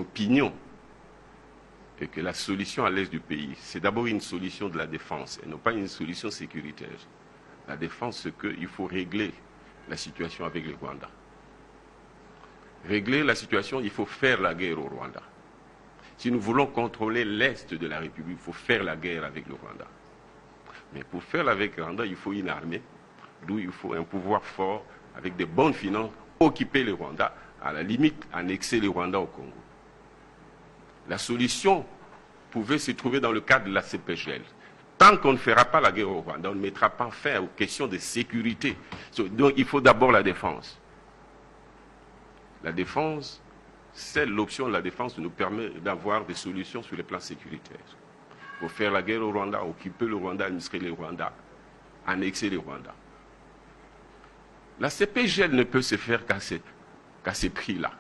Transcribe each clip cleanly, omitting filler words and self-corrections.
opinion est que la solution à l'est du pays, c'est d'abord une solution de la défense et non pas une solution sécuritaire. La défense, c'est qu'il faut régler la situation avec le Rwanda. Régler la situation, il faut faire la guerre au Rwanda. Si nous voulons contrôler l'est de la République, il faut faire la guerre avec le Rwanda. Mais pour faire avec le Rwanda, il faut une armée, d'où il faut un pouvoir fort, avec des bonnes finances, occuper le Rwanda, à la limite, annexer le Rwanda au Congo. La solution pouvait se trouver dans le cadre de la CPGL. Tant qu'on ne fera pas la guerre au Rwanda, on ne mettra pas fin aux questions de sécurité. Donc il faut d'abord la défense. La défense, c'est l'option de la défense qui nous permet d'avoir des solutions sur les plans sécuritaires. Pour faire la guerre au Rwanda, occuper le Rwanda, administrer le Rwanda, annexer le Rwanda. La CPGL ne peut se faire qu'à ces prix-là.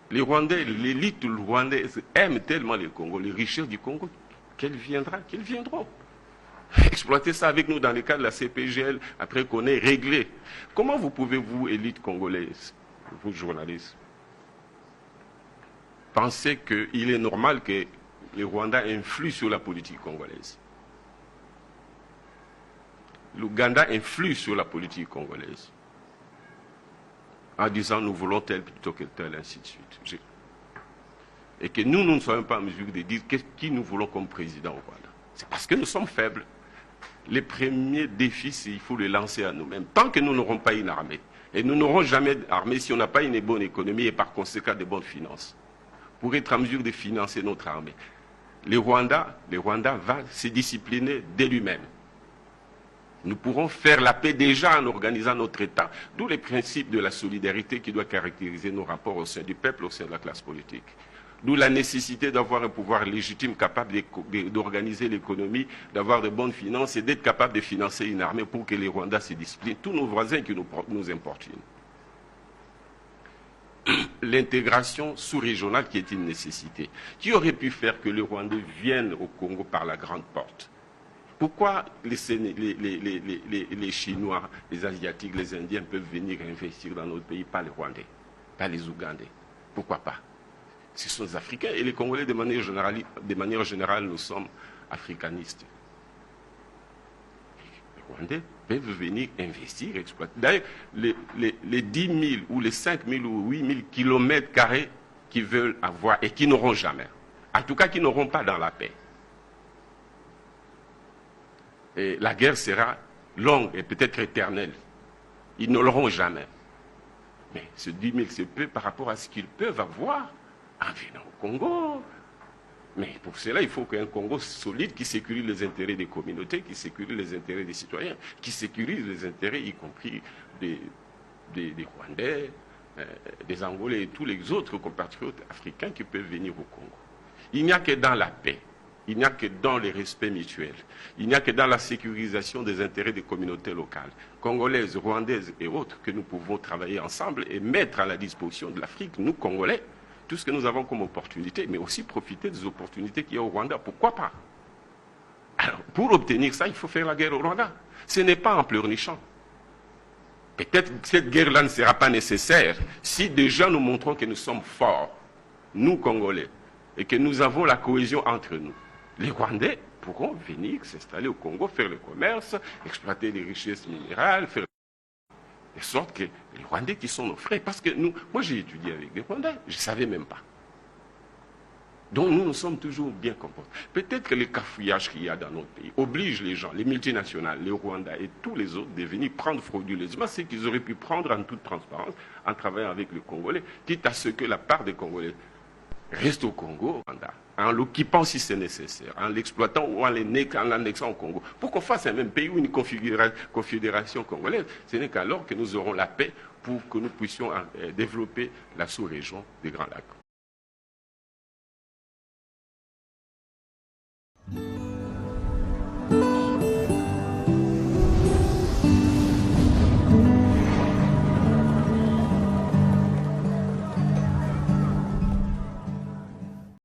Les Rwandais, l'élite rwandaise aime tellement le Congo, les richesses du Congo, qu'elles viendront. Exploiter ça avec nous dans le cadre de la CPGL, après qu'on ait réglé. Comment vous pouvez, vous, élite congolaise, vous journalistes, penser qu'il est normal que les Rwandais influent sur la politique congolaise? L'Ouganda influe sur la politique congolaise en disant nous voulons tel plutôt que tel, ainsi de suite. Et que nous ne sommes pas en mesure de dire qui nous voulons comme président au Rwanda. C'est parce que nous sommes faibles. Les premiers défis, il faut les lancer à nous-mêmes. Tant que nous n'aurons pas une armée, et nous n'aurons jamais d'armée si on n'a pas une bonne économie et par conséquent de bonnes finances, pour être en mesure de financer notre armée. Le Rwanda va se discipliner de lui-même. Nous pourrons faire la paix déjà en organisant notre État, d'où les principes de la solidarité qui doit caractériser nos rapports au sein du peuple, au sein de la classe politique. D'où la nécessité d'avoir un pouvoir légitime capable d'organiser l'économie, d'avoir de bonnes finances et d'être capable de financer une armée pour que les Rwandais se disciplinent, tous nos voisins qui nous importunent. L'intégration sous-régionale qui est une nécessité. Qui aurait pu faire que les Rwandais viennent au Congo par la grande porte? Pourquoi les Chinois, les Asiatiques, les Indiens peuvent venir investir dans notre pays, pas les Rwandais, pas les Ougandais? Pourquoi pas? Ce sont les Africains et les Congolais, de manière générale, nous sommes africanistes. Les Rwandais peuvent venir investir, exploiter. D'ailleurs, les 10 000 ou les 5 000 ou 8 000 kilomètres carrés qu'ils veulent avoir et qui n'auront jamais, en tout cas qui n'auront pas dans la paix. Et la guerre sera longue et peut-être éternelle. Ils ne l'auront jamais. Mais ce 10 000, c'est peu par rapport à ce qu'ils peuvent avoir en venant au Congo. Mais pour cela, il faut qu'un Congo solide qui sécurise les intérêts des communautés, qui sécurise les intérêts des citoyens, qui sécurise les intérêts, y compris des Rwandais, des Angolais et tous les autres compatriotes africains qui peuvent venir au Congo. Il n'y a que dans la paix. Il n'y a que dans les respects mutuels, il n'y a que dans la sécurisation des intérêts des communautés locales, congolaises, rwandaises et autres, que nous pouvons travailler ensemble et mettre à la disposition de l'Afrique, nous Congolais, tout ce que nous avons comme opportunité, mais aussi profiter des opportunités qu'il y a au Rwanda. Pourquoi pas? Alors, pour obtenir ça, il faut faire la guerre au Rwanda. Ce n'est pas en pleurnichant. Peut-être que cette guerre-là ne sera pas nécessaire si déjà nous montrons que nous sommes forts, nous Congolais, et que nous avons la cohésion entre nous. Les Rwandais pourront venir s'installer au Congo, faire le commerce, exploiter les richesses minérales, faire de sorte que les Rwandais qui sont nos frères, parce que nous, moi j'ai étudié avec des Rwandais, je ne savais même pas. Donc nous sommes toujours bien comportés. Peut-être que le cafouillage qu'il y a dans notre pays oblige les gens, les multinationales, les Rwandais et tous les autres de venir prendre frauduleusement ce qu'ils auraient pu prendre en toute transparence en travaillant avec les Congolais, quitte à ce que la part des Congolais reste au Congo, en l'occupant si c'est nécessaire, en l'exploitant ou en l'annexant au Congo. Pour qu'on fasse un même pays ou une confédération congolaise, ce n'est qu'alors que nous aurons la paix pour que nous puissions développer la sous-région des Grands Lacs.